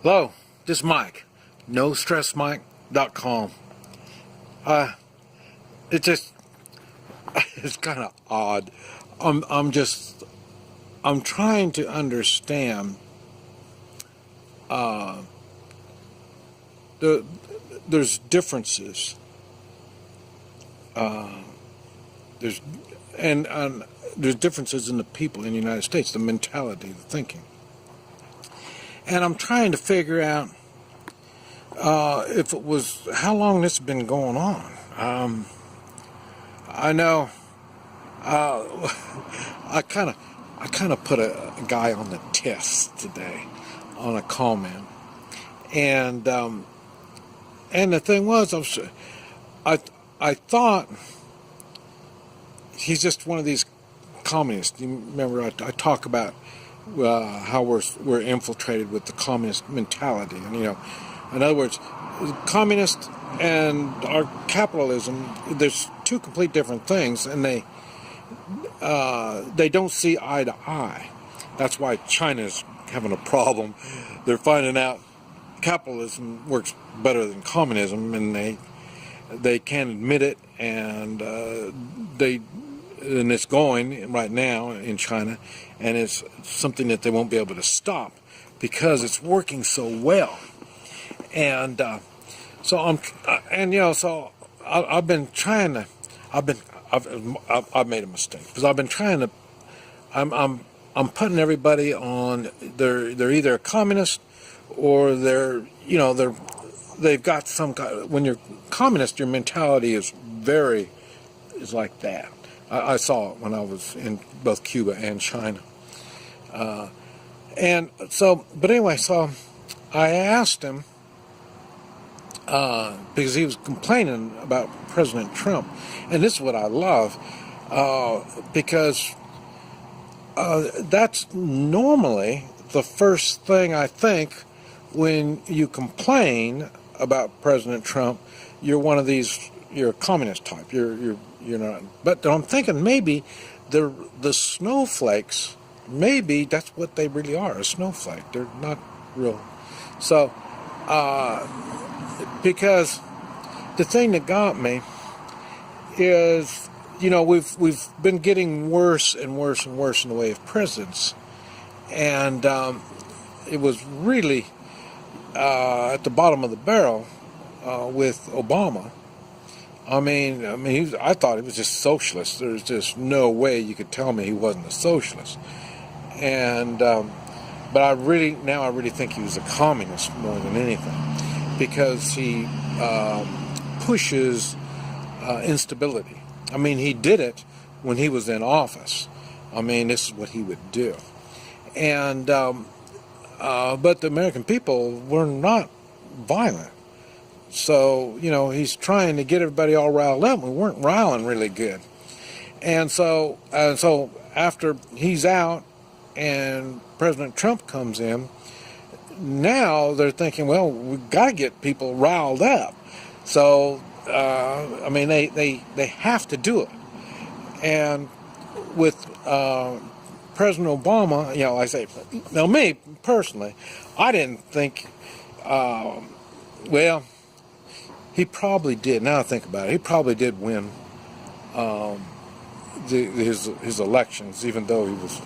Hello, this is Mike, NoStressMike.com. It's kind of odd. I'm trying to understand. There's differences. There's differences in the people in the United States, the mentality, the thinking. And I'm trying to figure out if it was how long this has been going on. I know I kind of put a guy on the test today on a comment, and the thing was, I thought he's just one of these communists. You remember I talk about how we're infiltrated with the communist mentality, and in other words, communist and our capitalism, there's two complete different things, and they don't see eye to eye. That's why China's having a problem. They're finding out capitalism works better than communism, and they can't admit it, and it's going right now in China, and it's something that they won't be able to stop because it's working so well. And so I've been trying to. I've made a mistake because I've been trying to. I'm putting everybody on. They're either a communist or they've got some kind. When you're communist, your mentality is like that. I saw it when I was in both Cuba and China. But anyway, so I asked him, because he was complaining about President Trump, and this is what I love, because that's normally the first thing I think when you complain about President Trump. You're one of these. You're a communist type. You're not. But I'm thinking maybe the snowflakes. Maybe that's what they really are, a snowflake. They're not real. So, because the thing that got me is, we've been getting worse and worse and worse in the way of presidents, and it was really at the bottom of the barrel with Obama. I thought he was just socialist. There's just no way you could tell me he wasn't a socialist. And but I really think he was a communist more than anything, because he pushes instability. He did it when he was in office. This is what he would do. And but the American people were not violent. So, he's trying to get everybody all riled up. We weren't riling really good. And so after he's out and President Trump comes in, now they're thinking, well, we've got to get people riled up. So, they have to do it. And with President Obama, I say, now me personally, I didn't think, he probably did. Now I think about it, he probably did win his elections, even though he was,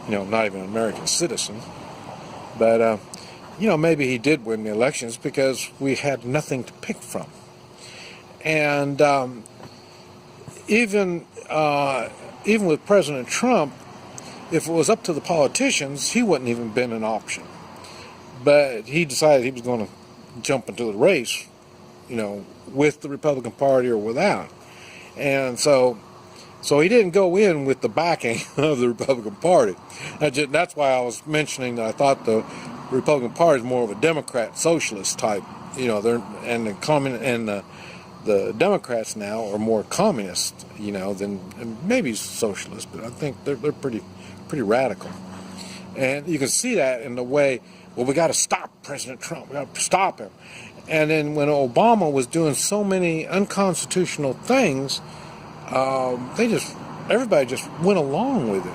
not even an American citizen. But maybe he did win the elections because we had nothing to pick from. And even with President Trump, if it was up to the politicians, he wouldn't even been an option. But he decided he was going to jump into the race, with the Republican Party or without. And so he didn't go in with the backing of the Republican Party. That's why I was mentioning that I thought the Republican Party is more of a Democrat, socialist type. The Democrats now are more communist, than maybe socialist, but I think they're pretty radical. And you can see that in the way, well, we got to stop President Trump. We got to stop him. And then when Obama was doing so many unconstitutional things, everybody just went along with it,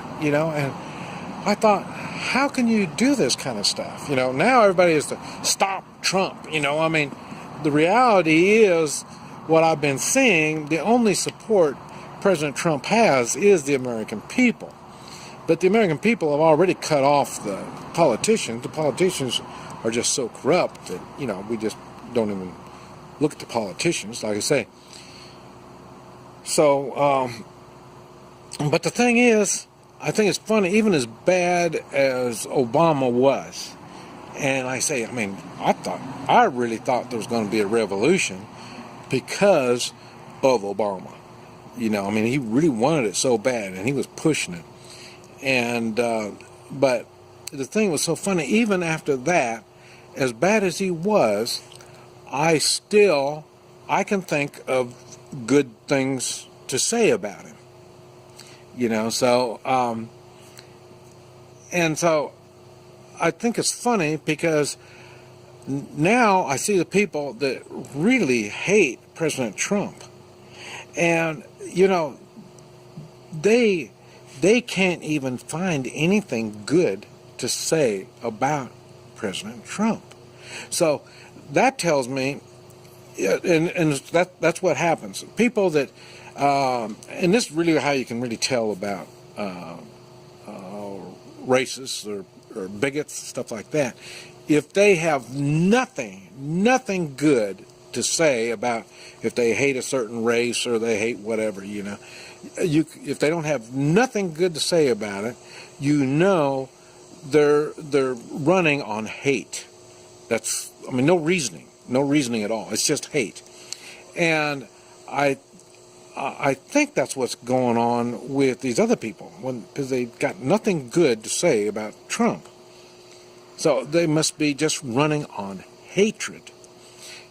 I thought, how can you do this kind of stuff? You know, now everybody is to stop Trump. You know, I mean, the reality is what I've been seeing, the only support President Trump has is the American people. But the American people have already cut off the politicians. The politicians are just so corrupt that, you know, we just don't even look at the politicians, like I say. So, but the thing is, I think it's funny, even as bad as Obama was, and I mean, I really thought there was going to be a revolution because of Obama. You know, I mean, he really wanted it so bad, and he was pushing it. And, but the thing was so funny, even after that, as bad as he was, I can think of good things to say about him. You know, so, and so I think it's funny because now I see the people that really hate President Trump. And, you know, they can't even find anything good to say about President Trump. So that tells me, and that's what happens. People that, and this is really how you can really tell about racists or bigots, stuff like that. If they have nothing good to say about if they hate a certain race or they hate whatever, you know, if they don't have nothing good to say about it, you know they're running on hate. That's, I mean, no reasoning at all. It's just hate. And I think that's what's going on with these other people, because they've got nothing good to say about Trump. So they must be just running on hatred.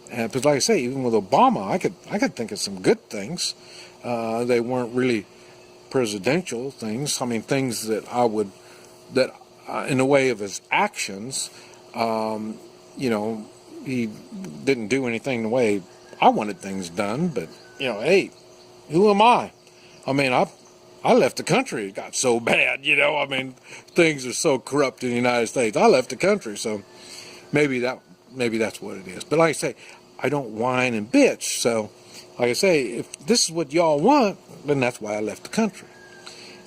Because like I say, even with Obama, I could think of some good things. They weren't really presidential things. I mean, things that in the way of his actions, you know, he didn't do anything the way I wanted things done. But, you know, hey, who am I? I mean, I left the country. It got so bad, you know. I mean, things are so corrupt in the United States. I left the country, so maybe that's what it is. But like I say, I don't whine and bitch. So, like I say, if this is what y'all want, then that's why I left the country.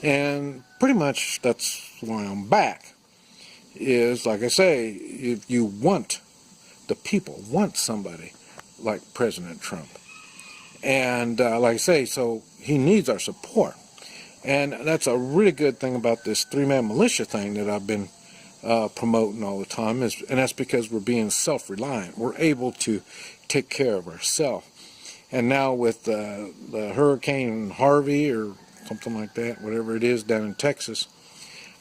And pretty much that's why I'm back. Is, like I say, if you want, the people want somebody like President Trump. And like I say, so he needs our support. And that's a really good thing about this three-man militia thing that I've been promoting all the time, and that's because we're being self-reliant. We're able to take care of ourselves. And now with the Hurricane Harvey or something like that, whatever it is down in Texas,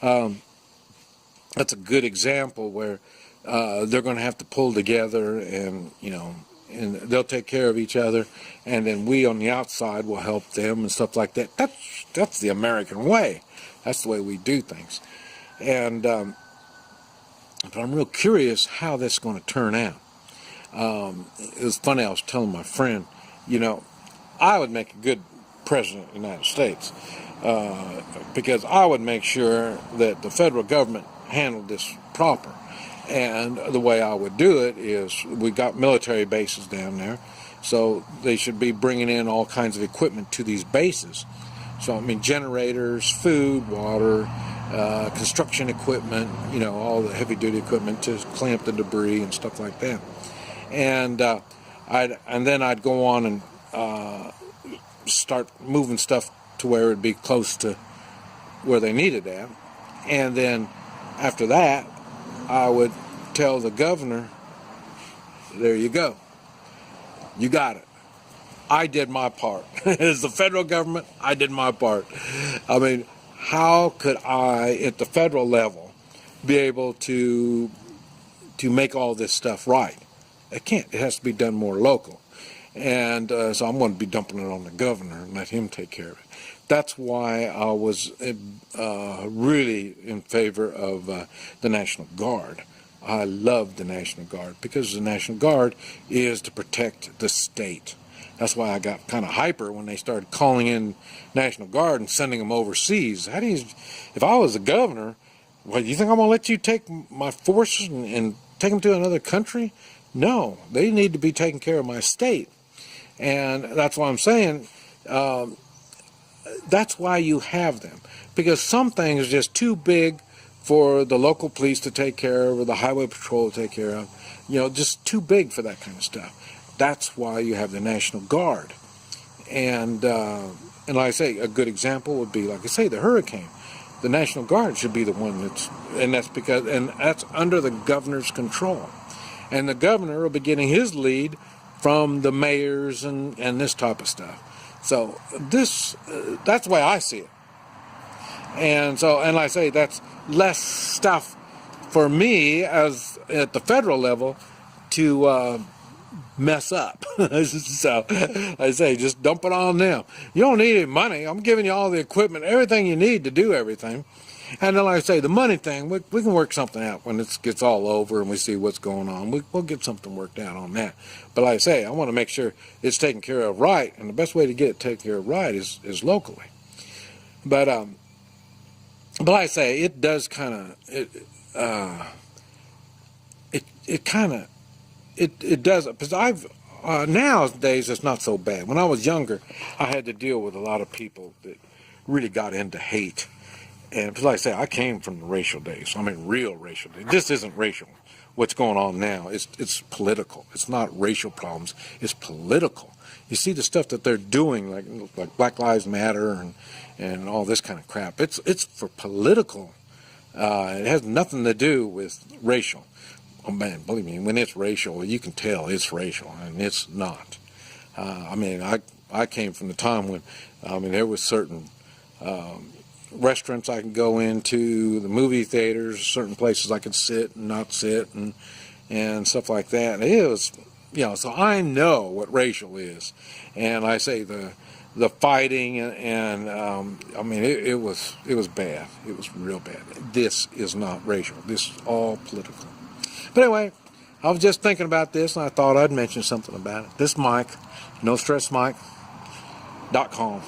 that's a good example where they're going to have to pull together, and you know, and they'll take care of each other, and then we on the outside will help them and stuff like that. That's the American way. That's the way we do things. And but I'm real curious how this is going to turn out. It was funny, I was telling my friend, you know, I would make a good president of the United States because I would make sure that the federal government handled this proper. And the way I would do it is, we got military bases down there, so they should be bringing in all kinds of equipment to these bases. So, I mean, generators, food, water, construction equipment, you know, all the heavy-duty equipment to clean up the debris and stuff like that. And then I'd go on and start moving stuff to where it'd be close to where they needed it at. And then after that, I would tell the governor, there you go. You got it. I did my part. As the federal government, I did my part. I mean, how could I, at the federal level, be able to make all this stuff right? It can't. It has to be done more local. And so I'm going to be dumping it on the governor and let him take care of it. That's why I was really in favor of the National Guard. I love the National Guard because the National Guard is to protect the state. That's why I got kind of hyper when they started calling in National Guard and sending them overseas. If I was the governor, Well, you think I'm going to let you take my forces and take them to another country? No, they need to be taking care of my state. And that's why I'm saying, that's why you have them. Because some things are just too big for the local police to take care of or the highway patrol to take care of. Just too big for that kind of stuff. That's why you have the National Guard. And like I say, a good example would be, like I say, the hurricane. The National Guard should be the one that's under the governor's control. And the governor will be getting his lead from the mayors and this type of stuff. So that's the way I see it. And like I say, that's less stuff for me as at the federal level to mess up. So I say, just dump it on them. You don't need any money. I'm giving you all the equipment, everything you need to do everything. And then, like I say, the money thing, we can work something out when it gets all over and we see what's going on. We'll get something worked out on that. But like I say, I want to make sure it's taken care of right, and the best way to get it taken care of right is locally. But like I say, it does kind of it does, because nowadays it's not so bad. When I was younger, I had to deal with a lot of people that really got into hate. And like I say, I came from the racial days. I mean, real racial days. This isn't racial. What's going on now, it's political. It's not racial problems. It's political. You see the stuff that they're doing, like Black Lives Matter and all this kind of crap. It's for political. It has nothing to do with racial. Oh man, believe me, when it's racial, you can tell it's racial, and it's not. I came from the time when, there was certain restaurants I could go into, the movie theaters, certain places I could sit and not sit, and stuff like that. And it was, so I know what racial is, and I say the fighting and it was bad. It was real bad. This is not racial. This is all political. But anyway, I was just thinking about this, and I thought I'd mention something about it. This Mike, NoStressMike.com.